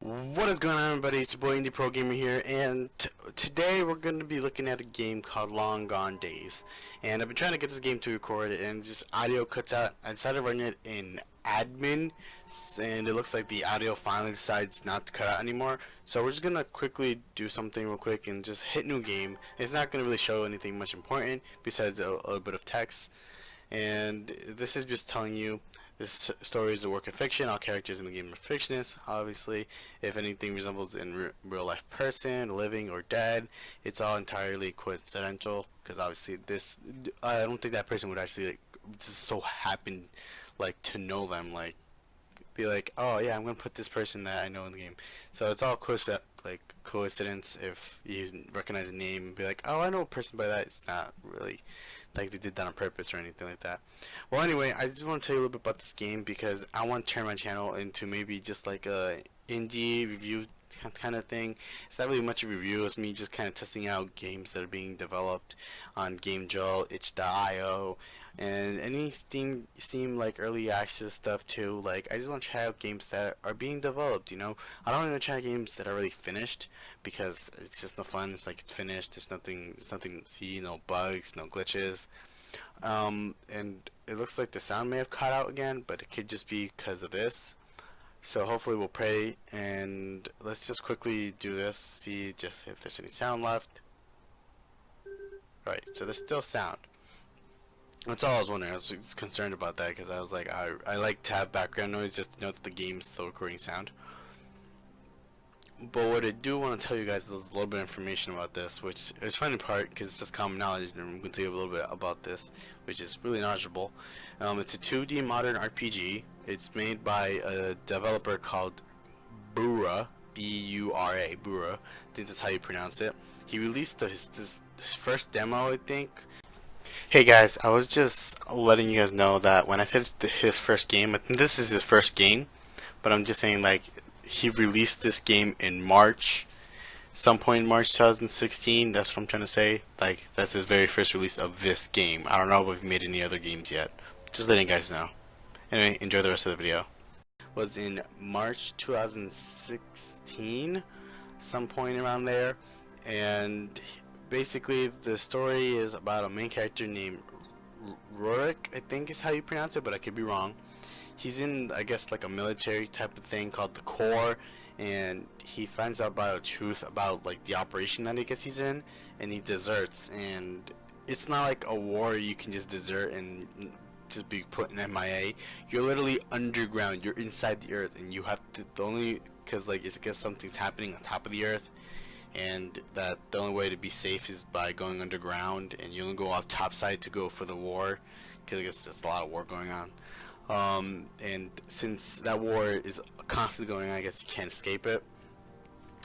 What is going on, everybody? It's your boy Indieprogamer here, and today we're going to be looking at a game called Long Gone Days. And I've been trying to get this game to record, and just audio cuts out. I decided to run it in admin, and it looks like the audio finally decides not to cut out anymore. So we're just going to quickly do something real quick and just hit new game. It's not going to really show anything much important besides a little bit of text. And this is just telling you this story is a work of fiction. All characters in the game are fictionists. Obviously, if anything resembles in real life person, living or dead, it's all entirely coincidental. Because obviously, I don't think that person would actually just so happen to know them, be like, oh yeah, I'm gonna put this person that I know in the game. So it's all coincidence. If you recognize a name, be like, oh, I know a person by that. It's not really like they did that on purpose or anything like that. Well, anyway, I just want to tell you a little bit about this game because I want to turn my channel into maybe just like a indie review kind of thing. It's not really much of a review. It's me just kind of testing out games that are being developed on GameJolt, itch.io, and any Steam like early access stuff too. Like, I just want to try out games that are being developed. I don't want to try games that are already finished because it's just no fun. It's like it's finished. There's nothing to see. No bugs, no glitches. And it looks like the sound may have cut out again, but it could just be because of this. So hopefully we'll pray, and let's just quickly do this, see just if there's any sound left. Right, so there's still sound. That's all I was wondering. I was just concerned about that because I was like, I like to have background noise just to know that the game's still recording sound. But what I do want to tell you guys is a little bit of information about this, which is funny part because it's just common knowledge, and I'm going to tell you a little bit about this, which is really knowledgeable. It's a 2D modern RPG. It's made by a developer called Bura, B-U-R-A, Bura. I think that's how you pronounce it. He released his first demo, I think. Hey guys, I was just letting you guys know that when I said his first game, I think this is his first game, but I'm just saying he released this game in March, some point in March 2016. That's what I'm trying to say. That's his very first release of this game. I don't know if we've made any other games yet. Just letting you guys know. Anyway, enjoy the rest of the video. Was in March 2016, some point around there, and basically the story is about a main character named Rorik, I think is how you pronounce it, but I could be wrong. He's in, I guess, like a military type of thing called the Corps, and he finds out about a truth about the operation that I guess he's in, and he deserts. And it's not like a war you can just desert and just be put in MIA. You're literally underground. You're inside the earth, and you have to because it's because something's happening on top of the earth, and that the only way to be safe is by going underground, and you only go off topside to go for the war because I guess there's a lot of war going on. And since that war is constantly going on, I guess you can't escape it.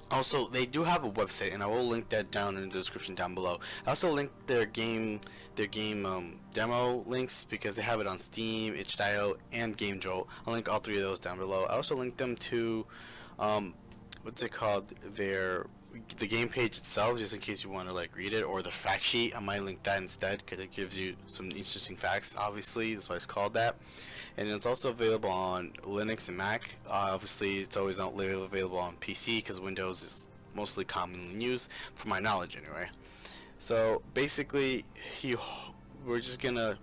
Also, they do have a website, and I will link that down in the description down below. I also linked their game demo links because they have it on Steam, itch.io, and GameJolt. I'll link all three of those down below. I also linked them to what's it called, the game page itself, just in case you want to read it, or the fact sheet. I might link that instead because it gives you some interesting facts. Obviously, that's why it's called that. And it's also available on Linux and Mac. Obviously, it's always not available on PC because Windows is mostly commonly used, for my knowledge anyway. So basically, we're just gonna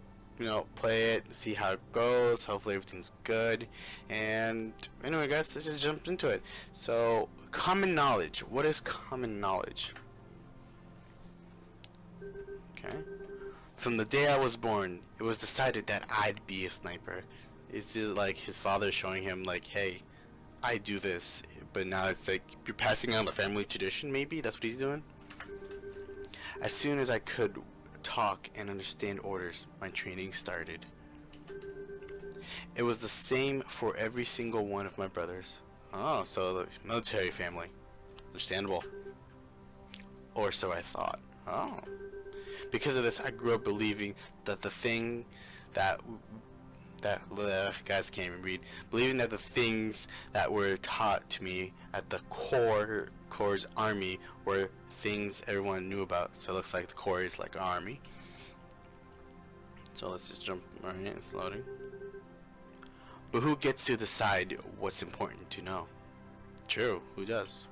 play it, see how it goes. Hopefully everything's good. And anyway guys, let's just jump into it. So, common knowledge. What is common knowledge? Okay. From the day I was born, it was decided that I'd be a sniper. It's like his father showing him hey, I do this, but now it's you're passing on the family tradition. Maybe that's what he's doing. As soon as I could talk and understand orders, my training started. It was the same for every single one of my brothers. Oh, so the military family. Understandable. Or so I thought. Oh. Because of this, I grew up believing that the thing that guys can't even read. Believing that the things that were taught to me at the Corps' army were things everyone knew about. So it looks like the Corps is like an army. So let's just jump right in. It's loading. But who gets to decide what's important to know? True, who does?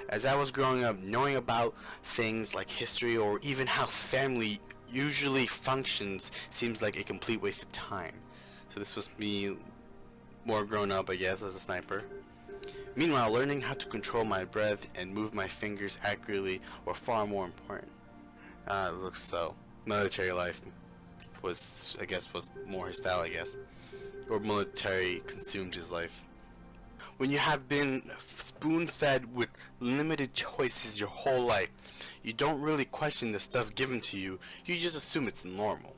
As I was growing up, knowing about things like history or even how family usually functions seems like a complete waste of time. So this was me more grown up, I guess, as a sniper. Meanwhile, learning how to control my breath and move my fingers accurately were far more important. It looks so. Military life was, I guess, was more his style, I guess. Or military consumed his life. When you have been spoon-fed with limited choices your whole life, you don't really question the stuff given to you, you just assume it's normal.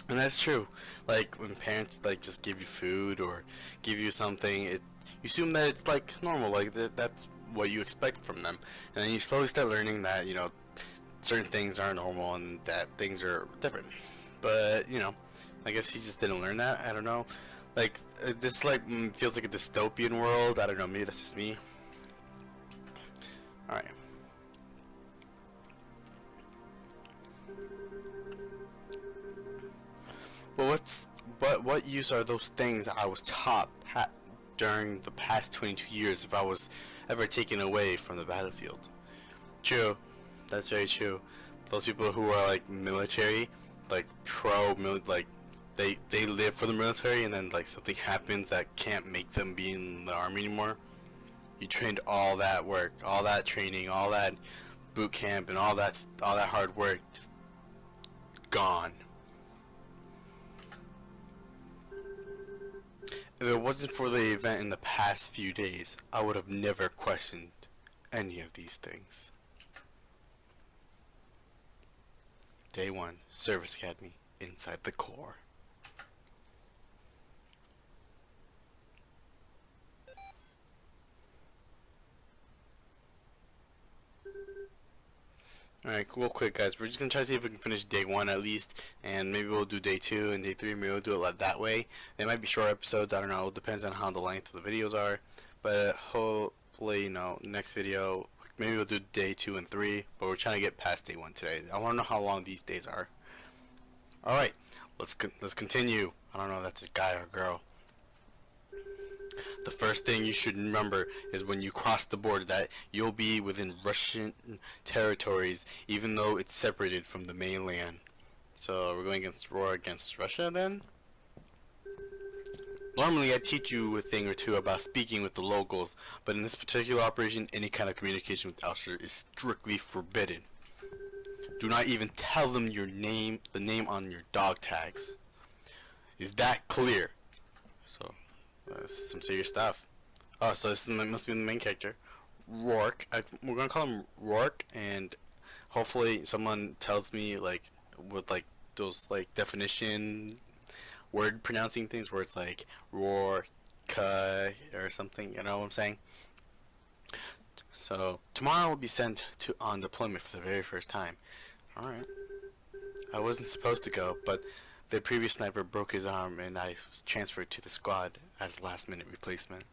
And that's true. Like, when parents, like, just give you food or give you something, you assume that it's, like, normal, like, that's what you expect from them. And then you slowly start learning that, you know, certain things aren't normal and that things are different. But, you know, I guess he just didn't learn that, I don't know. Like, this, like, feels like a dystopian world, I don't know, maybe that's just me. Alright. But what use are those things I was taught during the past 22 years if I was ever taken away from the battlefield? True, that's very true. Those people who are like military, like like they live for the military, and then like something happens that can't make them be in the army anymore. You trained all that work, all that training, all that boot camp, and all that hard work just gone. If it wasn't for the event in the past few days, I would have never questioned any of these things. Day 1, Service Academy, inside the core. Alright, real quick guys, we're just gonna try to see if we can finish day 1 at least, and maybe we'll do day 2 and day 3, maybe we'll do it like that way. They might be short episodes, I don't know, it depends on how the length of the videos are, but hopefully, you know, next video, maybe we'll do day 2 and 3, but we're trying to get past day 1 today. I wanna know how long these days are. Alright, let's continue. I don't know if that's a guy or girl. The first thing you should remember is when you cross the border that you'll be within Russian territories, even though it's separated from the mainland. So we're going against Russia then? Normally I teach you a thing or two about speaking with the locals, but in this particular operation, any kind of communication with Alsher is strictly forbidden. Do not even tell them your name, the name on your dog tags. Is that clear? So some serious stuff. Oh, so this must be the main character, Rourke. We're gonna call him Rourke, and hopefully someone tells me like with like those like definition word pronouncing things where it's like Rourke or something. You know what I'm saying? So tomorrow will be sent to on deployment for the very first time. All right. I wasn't supposed to go, but the previous sniper broke his arm and I was transferred to the squad as last minute replacement.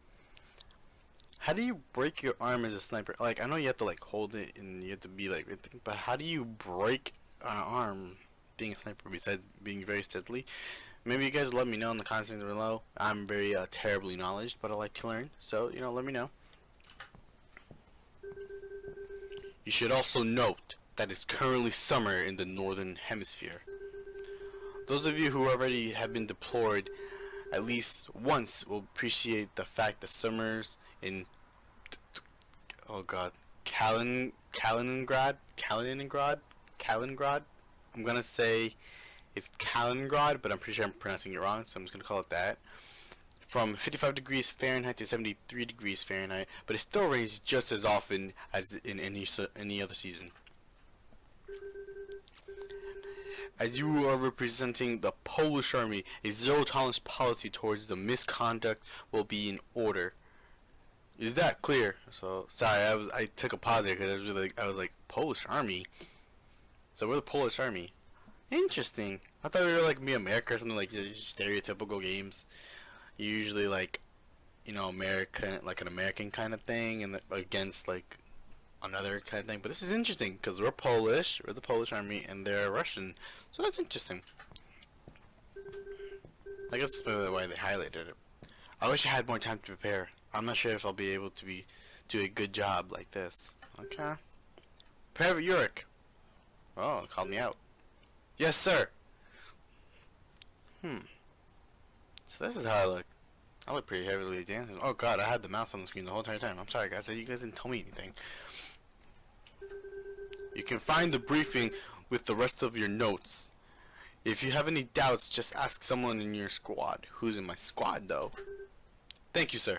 How do you break your arm as a sniper? Like, I know you have to like hold it and you have to be like, but how do you break an arm being a sniper besides being very stealthy? Maybe you guys let me know in the comments below. I'm very terribly knowledgeable, but I like to learn. So, you know, let me know. You should also note that it's currently summer in the northern hemisphere. Those of you who already have been deployed at least once will appreciate the fact that summers in Kaliningrad. I'm gonna say it's Kaliningrad, but I'm pretty sure I'm pronouncing it wrong, so I'm just gonna call it that. From 55 degrees Fahrenheit to 73 degrees Fahrenheit, but it still rains just as often as in any other season. As you are representing the Polish army, a zero-tolerance policy towards the misconduct will be in order. Is that clear? So sorry, I took a pause there because I was like Polish army. So we're the Polish army. Interesting. I thought we were like America or something, like stereotypical games. Usually like, you know, American, like an American kind of thing, and against like another kind of thing. But this is interesting because we're Polish, we're the Polish army, and they're Russian, so that's interesting. I guess that's maybe why they highlighted it. I wish I had more time to prepare. I'm not sure if I'll be able to do a good job like this. Okay. Private Yurick. Oh, it called me out. Yes, sir. So this is how I look. I look pretty heavily dancing. Oh god, I had the mouse on the screen the whole entire time. I'm sorry guys, you guys didn't tell me anything. You can find the briefing with the rest of your notes. If you have any doubts, just ask someone in your squad. Who's in my squad though? Thank you, sir.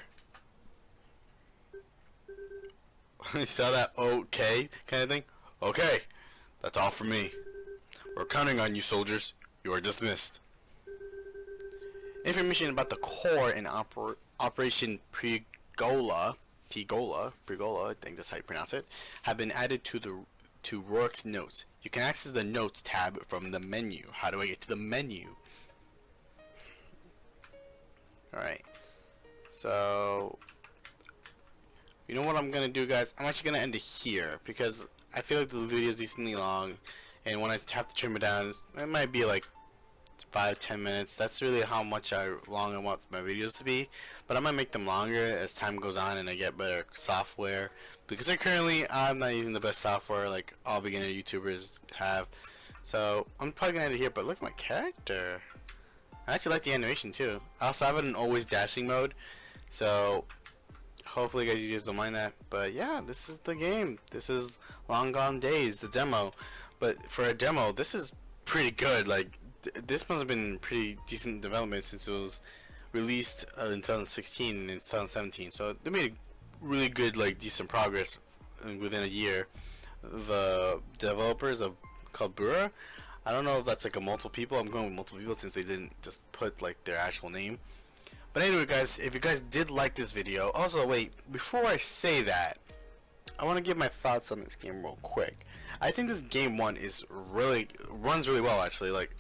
You saw that okay kind of thing? Okay, that's all for me. We're counting on you, soldiers. You are dismissed. Information about the core in Operation Pregola, I think that's how you pronounce it, have been added to Rourke's notes. You can access the notes tab from the menu. How do I get to the menu? Alright. So, you know what I'm gonna do, guys? I'm actually gonna end it here because I feel like the video is decently long, and when I have to trim it down, it might be like 5-10 minutes. That's really how much long I want my videos to be, but I might make them longer as time goes on and I get better software, because currently I'm not using the best software like all beginner YouTubers have. So I'm probably gonna end it here, but look at my character. I actually like the animation too. I also have it in always dashing mode, so hopefully you guys don't mind that. But yeah, this is the game. This is Long Gone Days, the demo. But for a demo, this is pretty good. Like, this must have been pretty decent development since it was released in 2016 and in 2017. So they made really good, like, decent progress within a year. The developers of called Bura, I don't know if that's like a multiple people. I'm going with multiple people since they didn't just put like their actual name. But anyway, guys, if you guys did like this video, also wait, before I say that, I want to give my thoughts on this game real quick. I think this game runs really well actually. Like,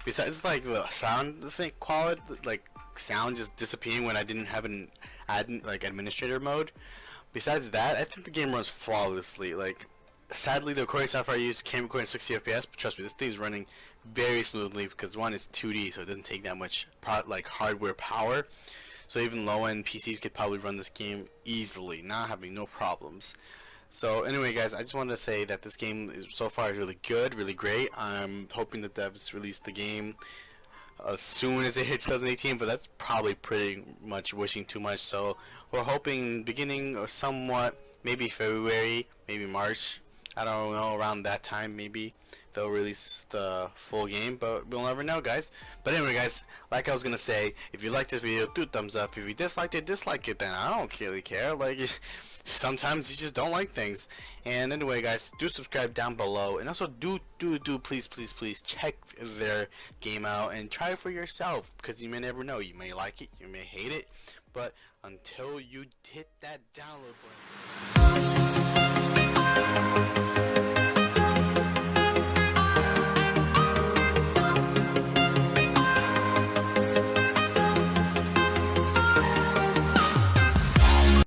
besides like the sound thing quality, like sound just disappearing when I didn't have an administrator mode. Besides that, I think the game runs flawlessly. Like, sadly the recording software I use can't record in 60 FPS, but trust me, this thing is running very smoothly because one, it's 2D, so it doesn't take that much hardware power. So even low-end PCs could probably run this game easily, not having no problems. So anyway, guys, I just wanted to say that this game so far is really good, really great. I'm hoping that devs release the game as soon as it hits 2018, but that's probably pretty much wishing too much. So we're hoping beginning or somewhat, maybe February, maybe March. I don't know, around that time maybe they'll release the full game, but we'll never know, guys. But anyway, guys, like I was gonna say, if you liked this video, do thumbs up. If you disliked it, dislike it. Then I don't really care. Like, sometimes you just don't like things. And anyway, guys, do subscribe down below, and also do please check their game out and try it for yourself, because you may never know. You may like it, you may hate it, but until you hit that download button.